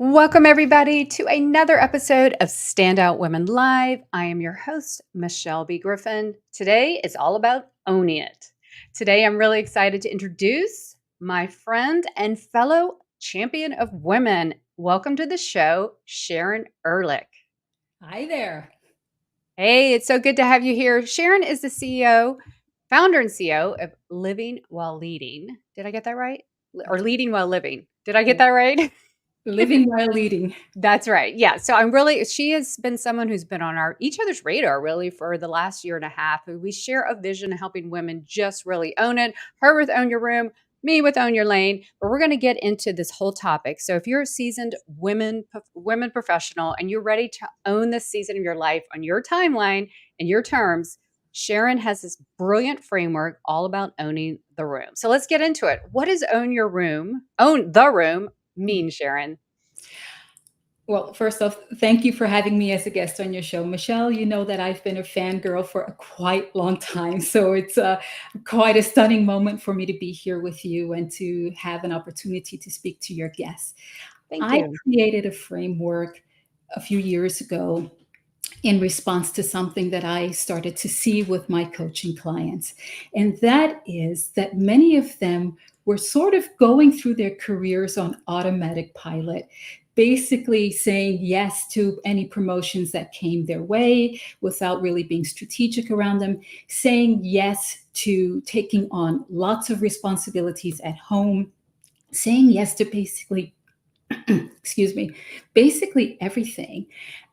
Welcome, everybody, to another episode of Standout Women Live. I am your host, Michelle B. Griffin. Today is all about owning it. Today, I'm really excited to introduce my friend and fellow champion of women. Welcome to the show, Sharon Ehrlich. Hi there. Hey, it's so good to have you here. Sharon is the founder and CEO of Living While Leading. Did I get that right? Or Leading While Living. Did I get that right? Living while leading. That's right. Yeah. So she has been someone who's been on each other's radar really for the last year and a half. We share a vision of helping women just really own it. Her with Own Your Room, me with Own Your Lane. But we're going to get into this whole topic. So if you're a seasoned women professional and you're ready to own this season of your life on your timeline and your terms, Sharon has this brilliant framework all about owning the room. So let's get into it. What does own the room mean, Sharon? Well, first off, thank you for having me as a guest on your show. Michelle, you know that I've been a fangirl for a quite long time. So it's quite a stunning moment for me to be here with you and to have an opportunity to speak to your guests. Thank I you. created a framework a few years ago in response to something that I started to see with my coaching clients. And that is that many of them were sort of going through their careers on automatic pilot, basically saying yes to any promotions that came their way without really being strategic around them, saying yes to taking on lots of responsibilities at home, saying yes to excuse me, basically everything.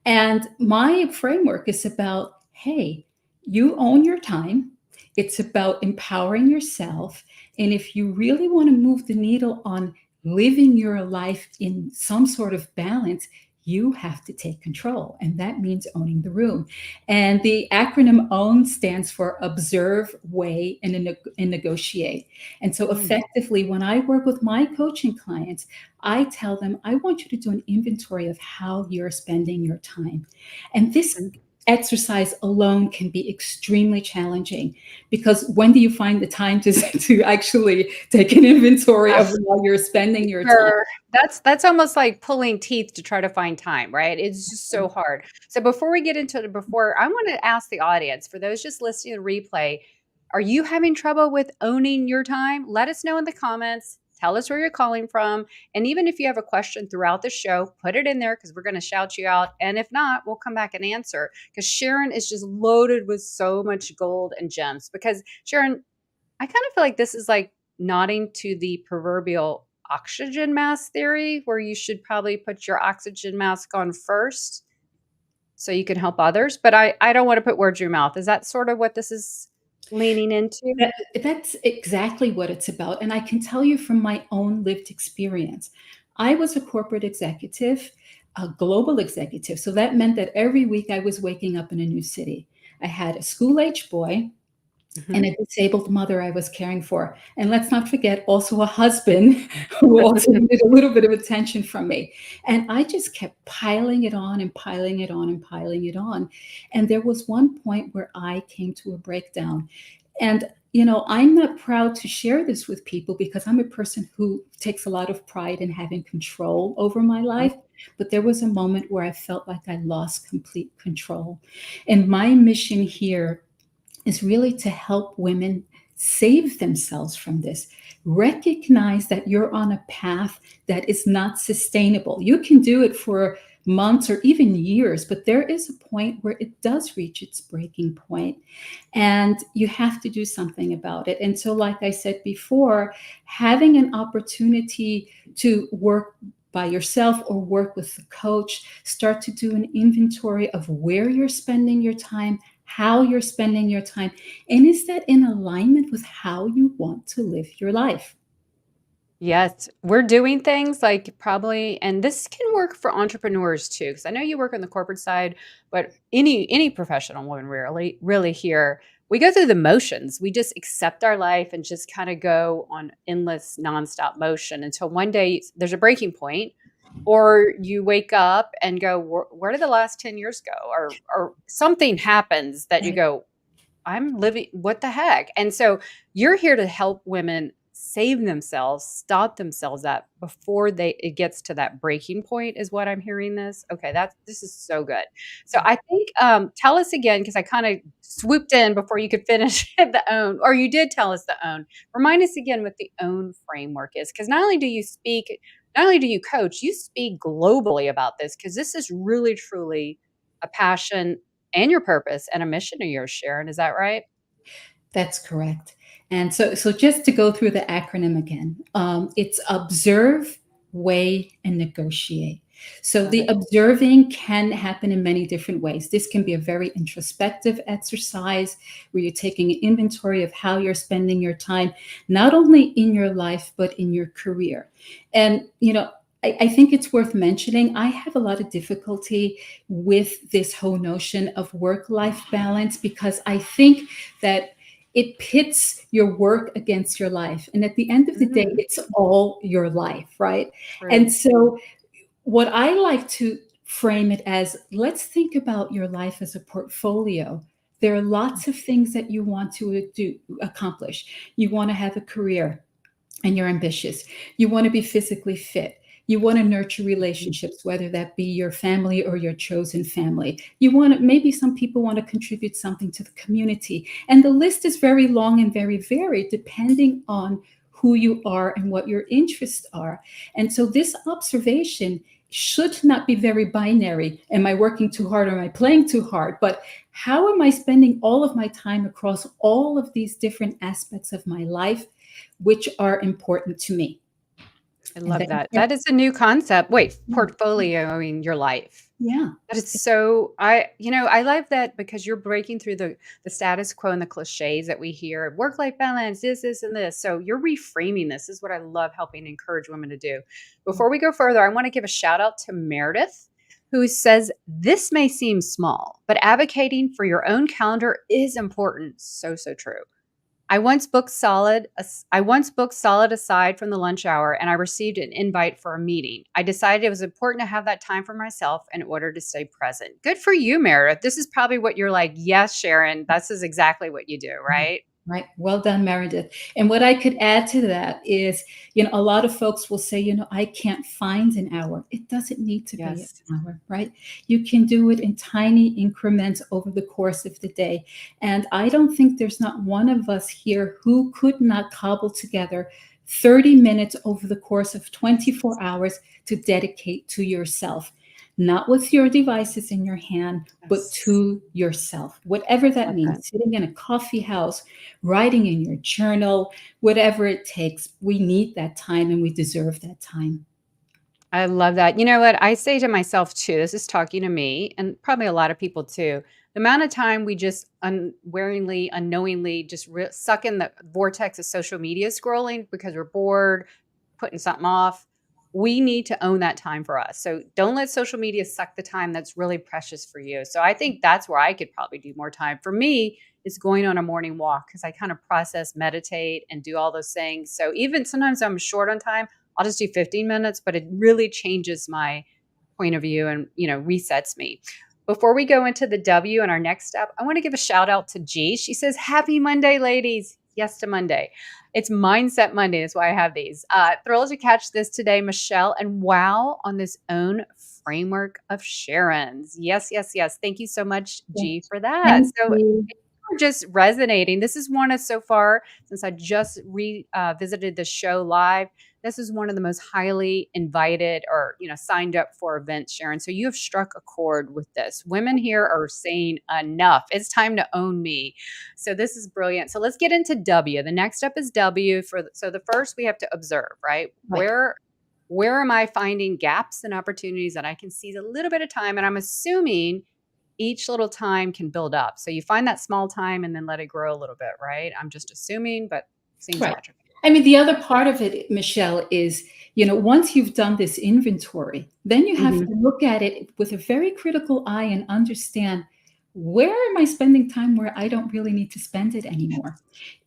And my framework is about, hey, you own your time. It's about empowering yourself. And if you really want to move the needle on living your life in some sort of balance, you have to take control. And that means owning the room. And the acronym OWN stands for observe, weigh, and negotiate. And so Mm. effectively, when I work with my coaching clients, I tell them, I want you to do an inventory of how you're spending your time. And this exercise alone can be extremely challenging because when do you find the time to actually take an inventory of how you're spending your time? Sure. That's almost like pulling teeth to try to find time, right? It's just so hard. So before we get into I want to ask the audience, for those just listening to the replay, are you having trouble with owning your time? Let us know in the comments. Tell us where you're calling from. And even if you have a question throughout the show, put it in there because we're going to shout you out. And if not, we'll come back and answer because Sharon is just loaded with so much gold and gems. Because Sharon, I kind of feel like this is like nodding to the proverbial oxygen mask theory, where you should probably put your oxygen mask on first so you can help others. But I don't want to put words in your mouth. Is that sort of what this is leaning into? That's exactly what it's about. And I can tell you from my own lived experience. I was a corporate executive, a global executive. So that meant that every week I was waking up in a new city. I had a school age boy and Mhm. a disabled mother I was caring for. And let's not forget, also a husband who also needed a little bit of attention from me. And I just kept piling it on and piling it on and piling it on. And there was one point where I came to a breakdown. And I'm not proud to share this with people because I'm a person who takes a lot of pride in having control over my life. But there was a moment where I felt like I lost complete control. And my mission here is really to help women save themselves from this. Recognize that you're on a path that is not sustainable. You can do it for months or even years, but there is a point where it does reach its breaking point and you have to do something about it. And so, like I said before, having an opportunity to work by yourself or work with the coach, start to do an inventory of where you're spending your time, how you're spending your time, and is that in alignment with how you want to live your life? Yes, we're doing things like probably, and this can work for entrepreneurs too, because I know you work on the corporate side, but any professional woman really here, we go through the motions. We just accept our life and just kind of go on endless nonstop motion until one day there's a breaking point, or you wake up and go, where did the last 10 years go? Or something happens that you go, I'm living, what the heck? And so you're here to help women save themselves, stop themselves at before it gets to that breaking point is what I'm hearing this. Okay, this is so good. So I think tell us again because I kind of swooped in before you could finish the own, or you did tell us the own. Remind us again what the own framework is because not only do you coach, you speak globally about this because this is really truly a passion and your purpose and a mission of yours, Sharon. Is that right? That's correct. And so just to go through the acronym again, it's observe, weigh, and negotiate. So Love the it. observing can happen in many different ways. This can be a very introspective exercise where you're taking an inventory of how you're spending your time, not only in your life, but in your career. And, I think it's worth mentioning, I have a lot of difficulty with this whole notion of work life balance because I think that it pits your work against your life. And at the end of the day, Mm, it's all your life, right? true. And so, what I like to frame it as, let's think about your life as a portfolio. There are lots of things that you want to accomplish. You want to have a career and you're ambitious. You want to be physically fit. You want to nurture Mhm. relationships, whether that be your family or your chosen family. You want to, maybe some people want to contribute something to the community. And the list is very long and very varied depending on who you are and what your interests are. And so this observation should not be very binary. Am I working too hard or am I playing too hard? But how am I spending all of my time across all of these different aspects of my life, which are important to me? I And love then, that. That is a new concept. Wait, yeah, portfolioing your life. yeah, That is so I love that because you're breaking through the status quo and the cliches that we hear, work-life balance, this, and this. So you're reframing this. This is what I love helping encourage women to do. Before we go further, I want to give a shout out to Meredith, who says this may seem small, but advocating for your own calendar is important. So, so true. I once booked solid aside from the lunch hour and I received an invite for a meeting. I decided it was important to have that time for myself in order to stay present. Good for you, Meredith. This is probably what you're like, yes, Sharon, this is exactly what you do, yeah. right? Right. Well done, Meredith. And what I could add to that is, a lot of folks will say, I can't find an hour. It doesn't need to be Yes. an hour, right? You can do it in tiny increments over the course of the day. And I don't think there's not one of us here who could not cobble together 30 minutes over the course of 24 hours to dedicate to yourself, not with your devices in your hand, but Yes. to yourself, whatever that Love that. means, sitting in a coffee house, writing in your journal, whatever it takes. We need that time and we deserve that time. I love that. You know what? I say to myself too, this is talking to me and probably a lot of people too. The amount of time we just unwaringly, unknowingly just suck in the vortex of social media scrolling because we're bored, putting something off. We need to own that time for us. So don't let social media suck the time that's really precious for you. So I think that's where I could probably do more time. For me, it's going on a morning walk because I kind of process, meditate, and do all those things. So even sometimes I'm short on time, I'll just do 15 minutes, but it really changes my point of view and, resets me. Before we go into the W and our next step, I want to give a shout out to G. She says, Happy Monday, ladies. Yes to Monday. It's Mindset Monday. That's why I have these. Thrilled to catch this today, Michelle, and wow on this own framework of Sharon's. Yes, yes, yes. Thank you so much, G, Yes. for that. Thank So you. just resonating. This is one of so far since I just visited the show live. This is one of the most highly invited or signed up for events, Sharon. So you have struck a chord with this. Women here are saying enough. It's time to own me. So this is brilliant. So let's get into W. The next step is W. So the first we have to observe, right? Right. Where am I finding gaps and opportunities that I can seize a little bit of time? And I'm assuming each little time can build up. So you find that small time and then let it grow a little bit, right? I'm just assuming, but seems Right. logical. I mean, the other part of it, Michelle, is, once you've done this inventory, then you have Mhm. to look at it with a very critical eye and understand, where am I spending time where I don't really need to spend it anymore?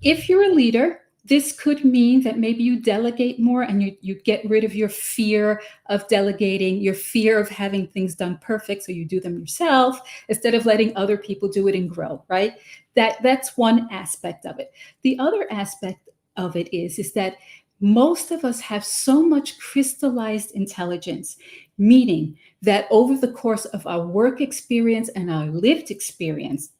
If you're a leader, this could mean that maybe you delegate more and you get rid of your fear of delegating, your fear of having things done perfect. So you do them yourself instead of letting other people do it and grow, right? That's one aspect of it. The other aspect of it is that most of us have so much crystallized intelligence, meaning that over the course of our work experience and our lived experience,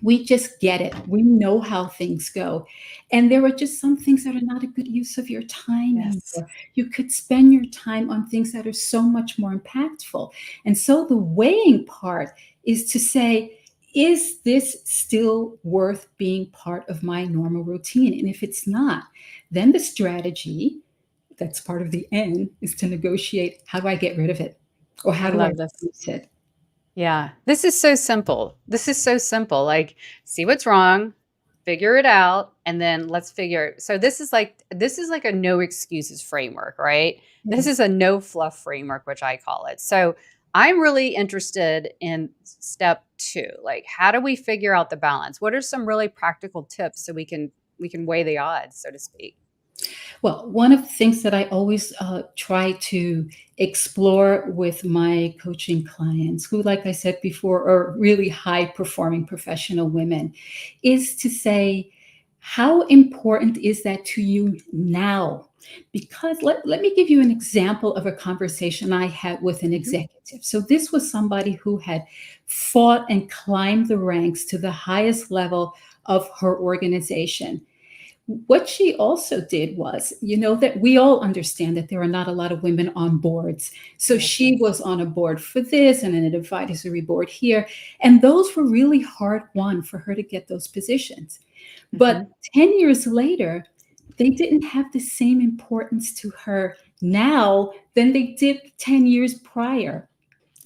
we just get it. We know how things go. And there are just some things that are not a good use of your time Yes. anymore. You could spend your time on things that are so much more impactful. And so the weighing part is to say, is this still worth being part of my normal routine? And if it's not, then the strategy that's part of the end is to negotiate, how do I get rid of it? Or I how do I love this. reduce it? Yeah. This is so simple. This is so simple. Like, see what's wrong, figure it out, and then let's figure so this is like a no excuses framework, right? This is Yes. a no fluff framework, which I call it. So I'm really interested in step two. Like, how do we figure out the balance? What are some really practical tips so we can weigh the odds, so to speak? Well, one of the things that I always try to explore with my coaching clients, who, like I said before, are really high performing professional women, is to say, how important is that to you now? Because let me give you an example of a conversation I had with an Mhm. executive. So, this was somebody who had fought and climbed the ranks to the highest level of her organization. What she also did was, that we all understand that there are not a lot of women on boards. So Yes. she was on a board for this and an advisory board here. And those were really hard won for her to get those positions. But Mhm. 10 years later, they didn't have the same importance to her now than they did 10 years prior.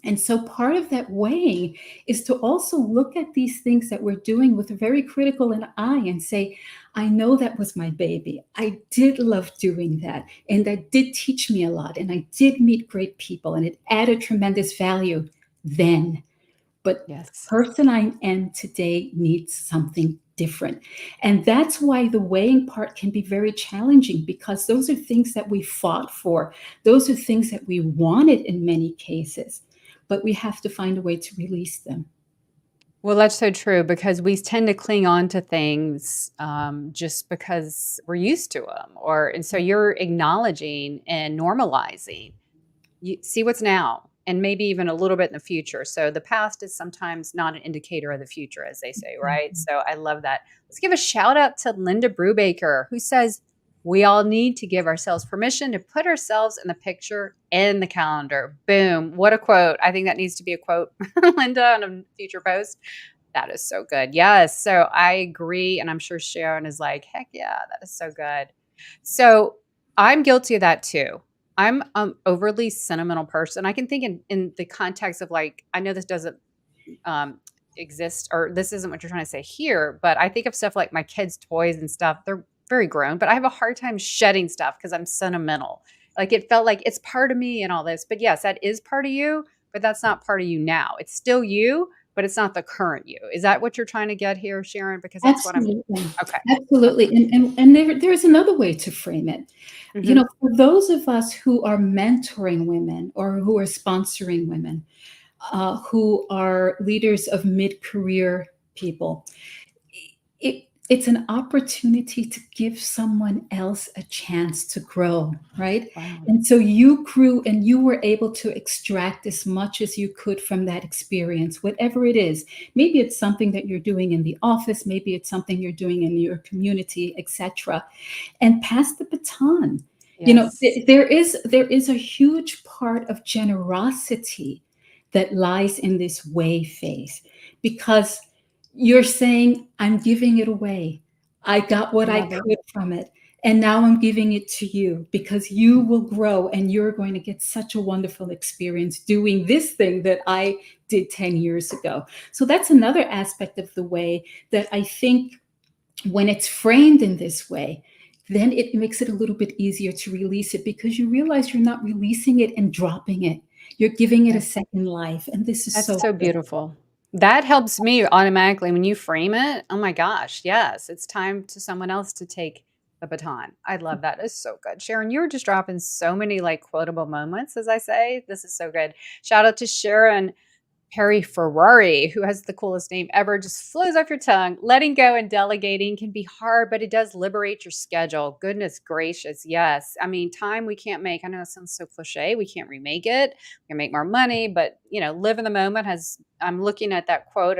And so part of that weighing is to also look at these things that we're doing with a very critical an eye and say, I know that was my baby. I did love doing that. And that did teach me a lot. And I did meet great people and it added tremendous value then. But the Yes. person I am today needs something different. And that's why the weighing part can be very challenging because those are things that we fought for. Those are things that we wanted in many cases, but we have to find a way to release them. Well, that's so true because we tend to cling on to things just because we're used to them, and so you're acknowledging and normalizing. You see what's now, and maybe even a little bit in the future. So the past is sometimes not an indicator of the future, as they say, right? Mhm. So I love that. Let's give a shout out to Linda Brubaker, who says we all need to give ourselves permission to put ourselves in the picture in the calendar. Boom! What a quote! I think that needs to be a quote, Linda, on a future post. That is so good. Yes. So I agree. And I'm sure Sharon is like, heck yeah, that is so good. So I'm guilty of that too. I'm an overly sentimental person. I can think in the context of like, I know this doesn't um, exist or this isn't what you're trying to say here, but I think of stuff like my kids' toys and stuff. They're very grown, but I have a hard time shedding stuff because I'm sentimental. Like it felt like it's part of me and all this. But yes, that is part of you, but that's not part of you now. It's still you, but it's not the current you. Is that what you're trying to get here, Sharon? Because that's what I'm Absolutely. okay. Absolutely. Okay. And there's another way to frame it. Hmm. For those of us who are mentoring women or who are sponsoring women, who are leaders of mid-career people, it's an opportunity to give someone else a chance to grow, right? Wow. And so you grew and you were able to extract as much as you could from that experience, whatever it is. Maybe it's something that you're doing in the office, maybe it's something you're doing in your community, etc. And pass the baton. Yes. There is a huge part of generosity that lies in this way phase because you're saying, I'm giving it away. I got I what I love it. could from it. And now I'm giving it to you because you will grow and you're going to get such a wonderful experience doing this thing that I did 10 years ago. So that's another aspect of the way that I think when it's framed in this way, then it makes it a little bit easier to release it because you realize you're not releasing it and dropping it. You're giving it a Yes. second life. And this is That's so so good. beautiful. That helps me automatically when you frame it. Oh my gosh, yes, it's time to someone else to take the baton. I love that. It's so good. Sharon, you were just dropping so many like quotable moments, as I say. This is so good. Shout out to Sharon Perry Ferrari, who has the coolest name ever, just flows off your tongue. Letting go and delegating can be hard, but it does liberate your schedule. Goodness gracious, yes. I mean, time we can't make. I know it sounds so cliche. We can't remake it. We can make more money, but live in the moment has. I'm looking at that quote,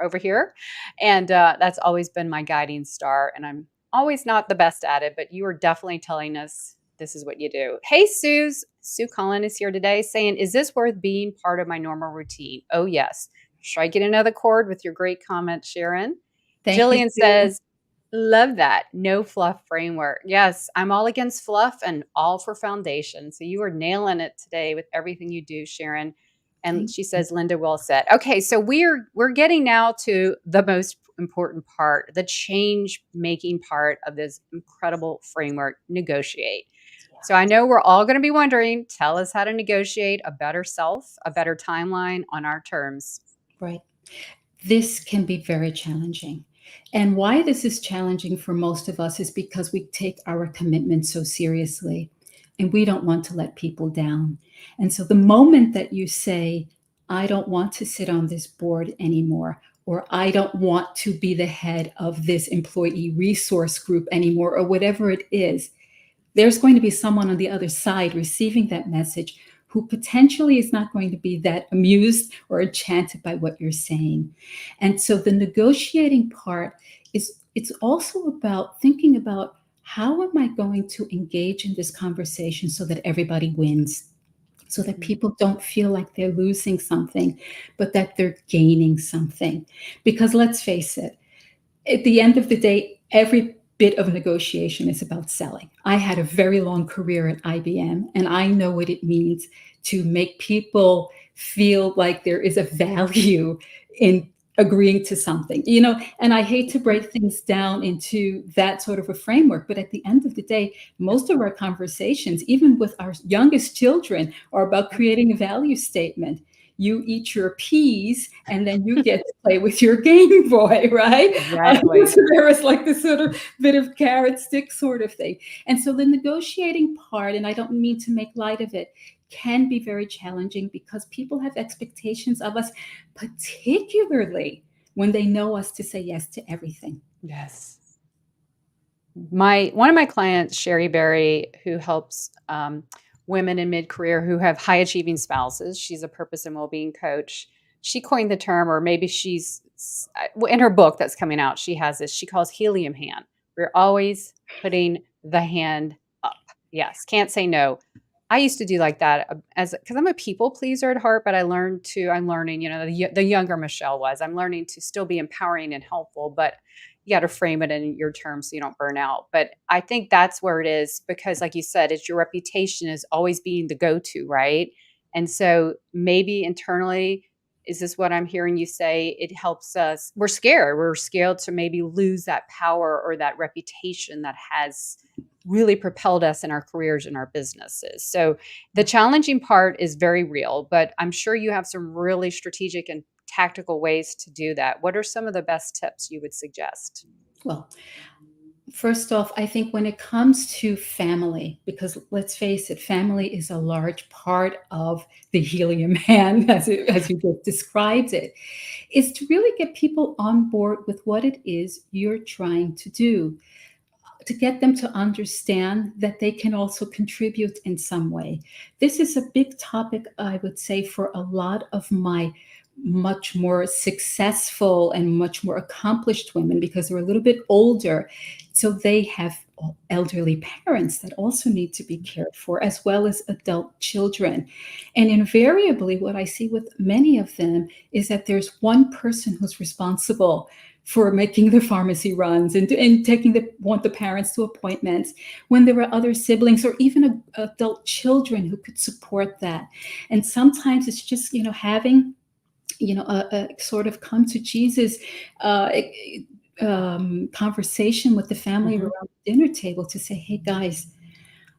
over here, and that's always been my guiding star. And I'm always not the best at it, but you are definitely telling us this is what you do. Hey, Suze. Sue Cullen is here today saying, is this worth being part of my normal routine? Oh, yes. Strike it another chord with your great comment, Sharon. Thank you, Jillian Sue. says, love that. No fluff framework. Yes, I'm all against fluff and all for foundation. So you are nailing it today with everything you do, Sharon. And Thank she you. says, Linda, well said. Okay, so we're getting now to the most important part, the change making part of this incredible framework, negotiate. So I know we're all going to be wondering, tell us how to negotiate a better self, a better timeline on our terms. Right. This can be very challenging. And why this is challenging for most of us is because we take our commitment so seriously and we don't want to let people down. And so the moment that you say, I don't want to sit on this board anymore, or I don't want to be the head of this employee resource group anymore, or whatever it is, there's going to be someone on the other side receiving that message who potentially is not going to be that amused or enchanted by what you're saying. And so the negotiating part is, it's also about thinking about, how am I going to engage in this conversation so that everybody wins? So that Mhm. people don't feel like they're losing something, but that they're gaining something. Because let's face it, at the end of the day, every bit of negotiation is about selling. I had a very long career at IBM, and I know what it means to make people feel like there is a value in agreeing to something, and I hate to break things down into that sort of a framework, but at the end of the day, most of our conversations, even with our youngest children, are about creating a value statement. You eat your peas and then you get to play with your Game Boy, right? Exactly. So there was like this sort of bit of carrot stick sort of thing. And so the negotiating part, and I don't mean to make light of it, can be very challenging because people have expectations of us, particularly when they know us to say yes to everything. Yes. One of my clients, Sherry Berry, who helps women in mid-career who have high achieving spouses. She's a purpose and well-being coach. She coined the term, or maybe she's in her book that's coming out. She has this. She calls helium hand. We're always putting the hand up. Yes, can't say no. I used to do like that as because I'm a people pleaser at heart, but I'm learning. The younger Michelle was. I'm learning to still be empowering and helpful, but you got to frame it in your terms so you don't burn out. But I think that's where it is because, like you said, it's your reputation is always being the go to, right? And so maybe internally, is this what I'm hearing you say? It helps us. We're scared. We're scared to maybe lose that power or that reputation that has really propelled us in our careers and our businesses. So the challenging part is very real, but I'm sure you have some really strategic and tactical ways to do that. What are some of the best tips you would suggest? Well, first off, I think when it comes to family, because let's face it, family is a large part of the helium hand, as you just described it, is to really get people on board with what it is you're trying to do, to get them to understand that they can also contribute in some way. This is a big topic, I would say, for a lot of my much more successful and much more accomplished women because they're a little bit older. So they have elderly parents that also need to be cared for, as well as adult children. And invariably, what I see with many of them is that there's one person who's responsible for making the pharmacy runs and taking want the parents to appointments when there were other siblings or even adult children who could support that. And sometimes it's just, having, a sort of come to Jesus uh, conversation with the family Mhm. around the dinner table to say, hey guys,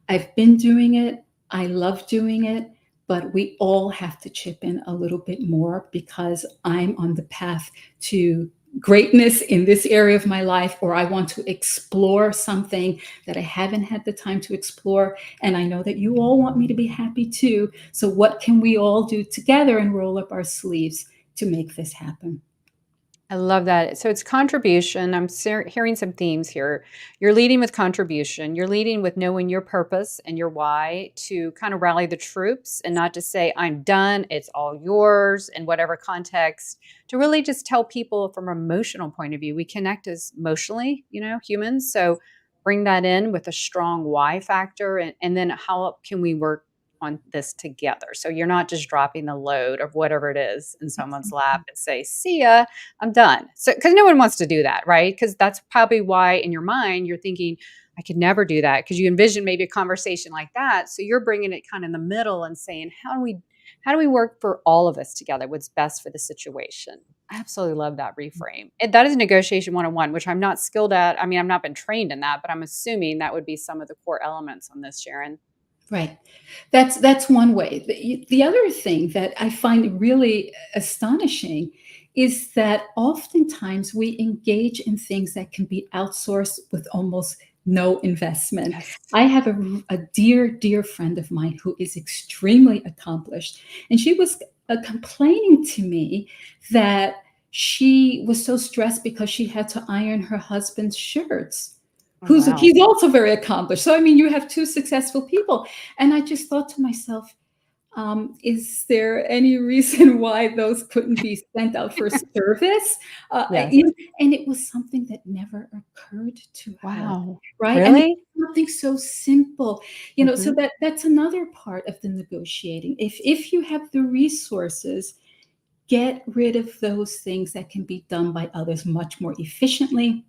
I've been doing it. I love doing it, but we all have to chip in a little bit more because I'm on the path to greatness in this area of my life, or I want to explore something that I haven't had the time to explore. And I know that you all want me to be happy too. So what can we all do together and roll up our sleeves to make this happen? I love that. So it's contribution. I'm hearing some themes here. You're leading with contribution. You're leading with knowing your purpose and your why to kind of rally the troops and not just say, I'm done, it's all yours in whatever context, to really just tell people from an emotional point of view. We connect as emotionally, humans. So bring that in with a strong why factor. And then how can we work on this together? So you're not just dropping the load of whatever it is in someone's lap and say, see ya, I'm done. So, because no one wants to do that, right? Because that's probably why in your mind you're thinking, I could never do that because you envision maybe a conversation like that. So you're bringing it kind of in the middle and saying, how do we work for all of us together? What's best for the situation? I absolutely love that reframe. That is negotiation 101, which I'm not skilled at. I mean, I've not been trained in that, but I'm assuming that would be some of the core elements on this, Sharon. Right. That's one way. The other thing that I find really astonishing is that oftentimes we engage in things that can be outsourced with almost no investment. Yes. I have a dear, dear friend of mine who is extremely accomplished, and she was complaining to me that she was so stressed because she had to iron her husband's shirts. Oh, Who's wow. he's also very accomplished. So I mean, you have two successful people, and I just thought to myself, is there any reason why those couldn't be sent out for service? Yes. And it was something that never occurred to her, Wow. right? And it's Really? something so simple, so Hmm. that's another part of the negotiating. If you have the resources, get rid of those things that can be done by others much more efficiently.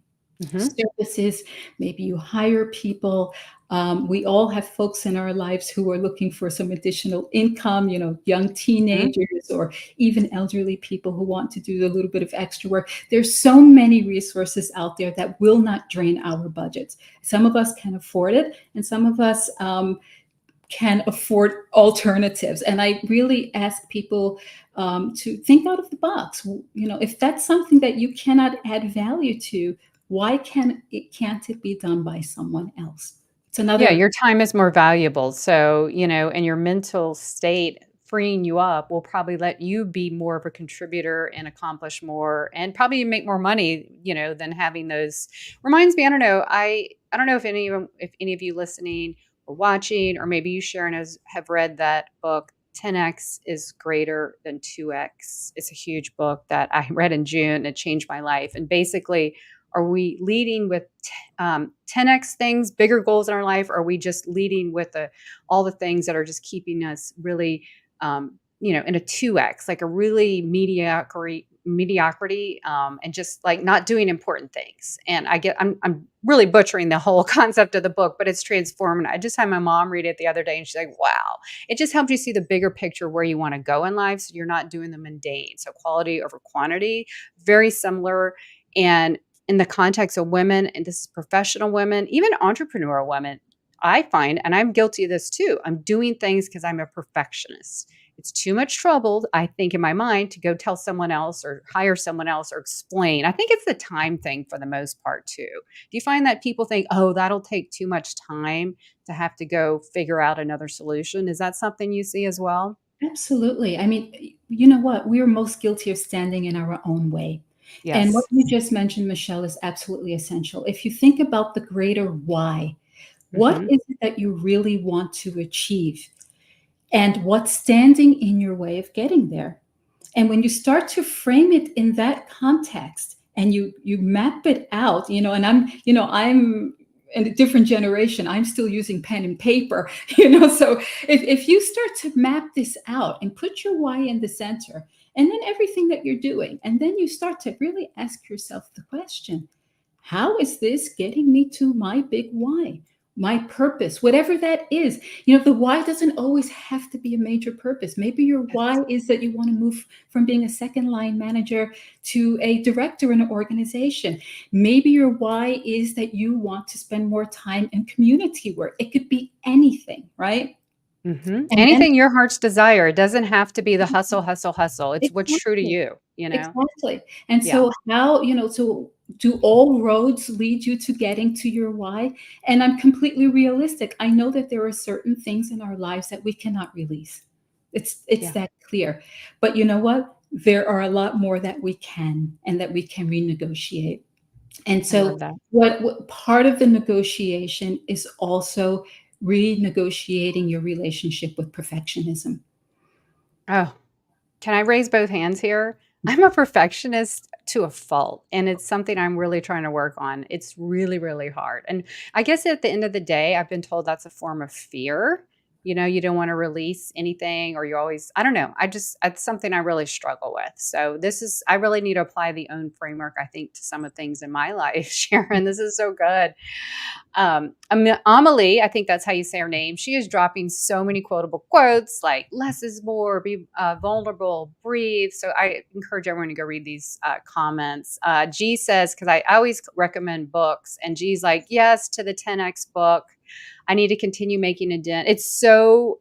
Hmm. Services, maybe you hire people. We all have folks in our lives who are looking for some additional income, young Hmm. teenagers or even elderly people who want to do a little bit of extra work. There's so many resources out there that will not drain our budgets. Some of us can afford it, and some of us can afford alternatives. And I really ask people to think out of the box. If that's something that you cannot add value to, why can't it be done by someone else? It's Yeah, another. your time is more valuable. So, and your mental state freeing you up will probably let you be more of a contributor and accomplish more and probably make more money, than having those. Reminds me, I don't know if any of you listening or watching, or maybe you, Sharon, have read that book, 10x is greater than 2x. It's a huge book that I read in June. It changed my life. And basically, are we leading with 10x things, bigger goals in our life? Or are we just leading with all the things that are just keeping us really, in a 2x, like a really mediocrity, and just like not doing important things? And I'm really butchering the whole concept of the book, but it's transformative. I just had my mom read it the other day, and she's like, "Wow!" It just helps you see the bigger picture where you want to go in life, so you're not doing the mundane. So quality over quantity, very similar. And in the context of women, and this is professional women, even entrepreneurial women, I find, and I'm guilty of this too, I'm doing things because I'm a perfectionist. It's too much trouble, I think, in my mind to go tell someone else or hire someone else or explain. I think it's the time thing for the most part too. Do you find that people think, oh, that'll take too much time to have to go figure out another solution? Is that something you see as well? Absolutely. I mean, you know what? We are most guilty of standing in our own way. And what Yes. you just mentioned, Michelle, is absolutely essential. If you think about the greater why, what Hmm. is it that you really want to achieve? And what's standing in your way of getting there? And when you start to frame it in that context and you map it out, and I'm in a different generation. I'm still using pen and paper, so if you start to map this out and put your why in the center, and then everything that you're doing, and then you start to really ask yourself the question, how is this getting me to my big why, my purpose, whatever that is? The why doesn't always have to be a major purpose. Maybe your why is that you want to move from being a second line manager to a director in an organization. Maybe your why is that you want to spend more time in community work. It could be anything, right? And then Anything your heart's desire. It doesn't have to be the hustle, hustle, hustle. It's what's true to exactly. you, you know? Exactly. And Yeah. so how, so do all roads lead you to getting to your why? And I'm completely realistic. I know that there are certain things in our lives that we cannot release. It's Yeah. that clear. But you know what? There are a lot more that we can and that we can renegotiate. And I love so that. what part of the negotiation is also renegotiating your relationship with perfectionism. Oh, can I raise both hands here? I'm a perfectionist to a fault, and it's something I'm really trying to work on. It's really, really hard. And I guess at the end of the day, I've been told that's a form of fear. You don't want to release anything, or you always, I don't know. It's something I really struggle with. So I really need to apply the own framework, I think, to some of things in my life, Sharon. This is so good. Amelie, I think that's how you say her name. She is dropping so many quotable quotes like "less is more," "be vulnerable," "breathe." So I encourage everyone to go read these comments. G says, because I always recommend books, and G's like, "Yes to the 10x book. I need to continue making a dent." It's so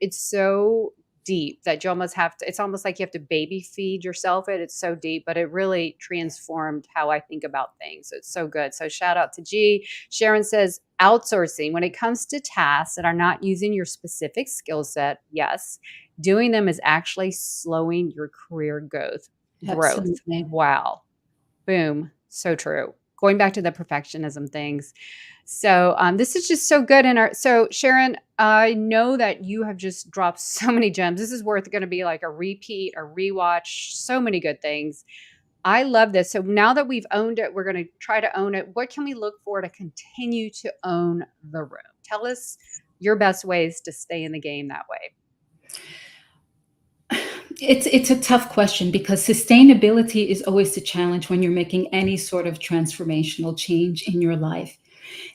deep that you almost have to. It's almost like you have to baby feed yourself it. It's so deep, but it really transformed how I think about things. So it's so good. So shout out to G. Sharon says, outsourcing when it comes to tasks that are not using your specific skill set. Yes, doing them is actually slowing your career growth. Absolutely. Wow. Boom. So true. Going back to the perfectionism things. So this is just so good. So Sharon, I know that you have just dropped so many gems. This is worth going to be like a repeat, a rewatch, so many good things. I love this. So now that we've owned it, we're going to try to own it. What can we look for to continue to own the room? Tell us your best ways to stay in the game that way. It's a tough question because sustainability is always the challenge when you're making any sort of transformational change in your life.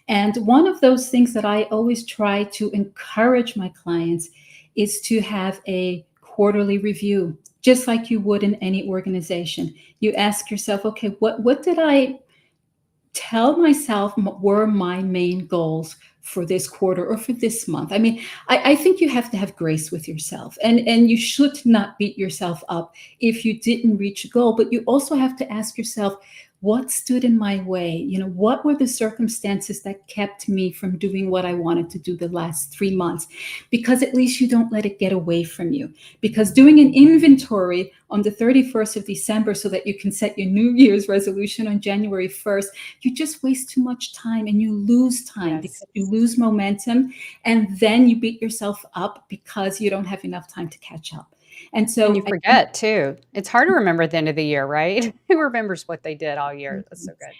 And one of those things that I always try to encourage my clients is to have a quarterly review, just like you would in any organization. You ask yourself, okay, what did I tell myself were my main goals for this quarter or for this month? I mean, I think you have to have grace with yourself, and you should not beat yourself up if you didn't reach a goal. But you also have to ask yourself, what stood in my way? What were the circumstances that kept me from doing what I wanted to do the last 3 months? Because at least you don't let it get away from you. Because doing an inventory on the 31st of December so that you can set your New Year's resolution on January 1st, you just waste too much time and you lose time Yes. because you lose momentum, and then you beat yourself up because you don't have enough time to catch up. And And you so I think forget too. It's hard to remember at the end of the year, right? Who remembers what they did all year? That's so good.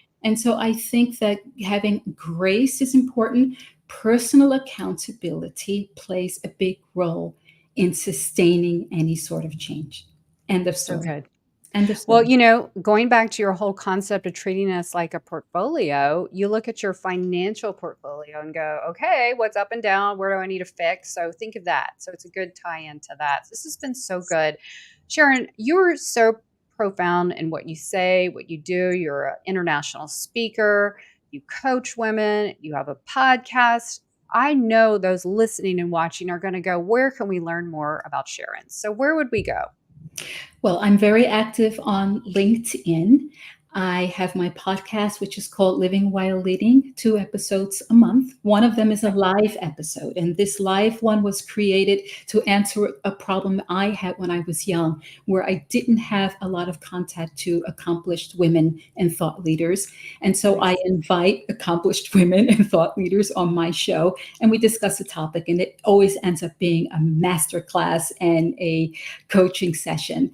that having grace is important. Personal accountability plays a big role in sustaining any sort of change. End of So story. good. End of Well, story. going back to your whole concept of treating us like a portfolio, you look at your financial portfolio and go, okay, what's up and down? Where do I need to fix? So think of that. So it's a good tie into that. This has been so good. Sharon, you're so profound in what you say, what you do. You're an international speaker, you coach women, you have a podcast. I know those listening and watching are going to go, where can we learn more about Sharon? So where would we go? Well, I'm very active on LinkedIn. I have my podcast, which is called Living While Leading, 2 episodes a month. One of them is a live episode. And this live one was created to answer a problem I had when I was young, where I didn't have a lot of contact to accomplished women and thought leaders. And so I Nice. invite accomplished women and thought leaders on my show, and we discuss a topic. And it always ends up being a masterclass and a coaching session.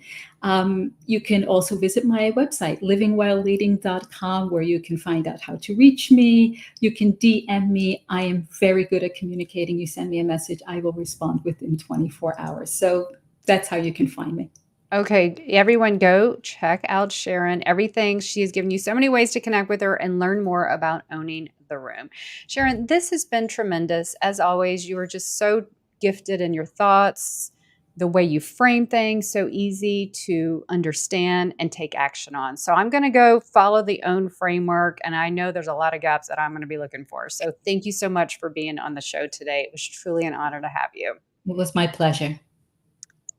You can also visit my website, livingwhileleading.com, where you can find out how to reach me. You can DM me. I am very good at communicating. You send me a message, I will respond within 24 hours. So that's how you can find me. Okay, everyone go check out Sharon. Everything she has given you so many ways to connect with her and learn more about owning the room. Sharon, this has been tremendous. As always, you are just so gifted in your thoughts, the way you frame things, so easy to understand and take action on. So I'm going to go follow the own framework, and I know there's a lot of gaps that I'm going to be looking for. So thank you so much for being on the show today. It was truly an honor to have you. It was my pleasure.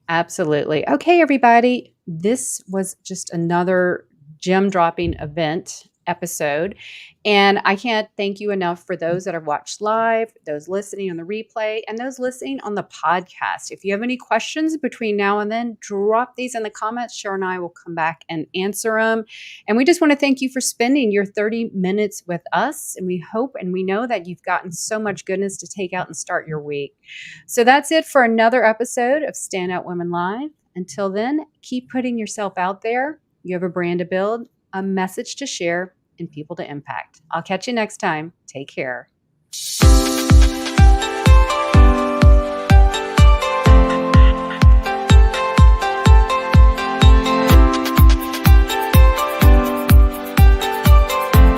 Absolutely. Okay, everybody. This was just another gem dropping event episode. And I can't thank you enough for those that have watched live, those listening on the replay, and those listening on the podcast. If you have any questions between now and then, drop these in the comments. Sharon and I will come back and answer them. And we just want to thank you for spending your 30 minutes with us. And we hope and we know that you've gotten so much goodness to take out and start your week. So that's it for another episode of Standout Women Live. Until then, keep putting yourself out there. You have a brand to build, a message to share, and people to impact. I'll catch you next time. Take care.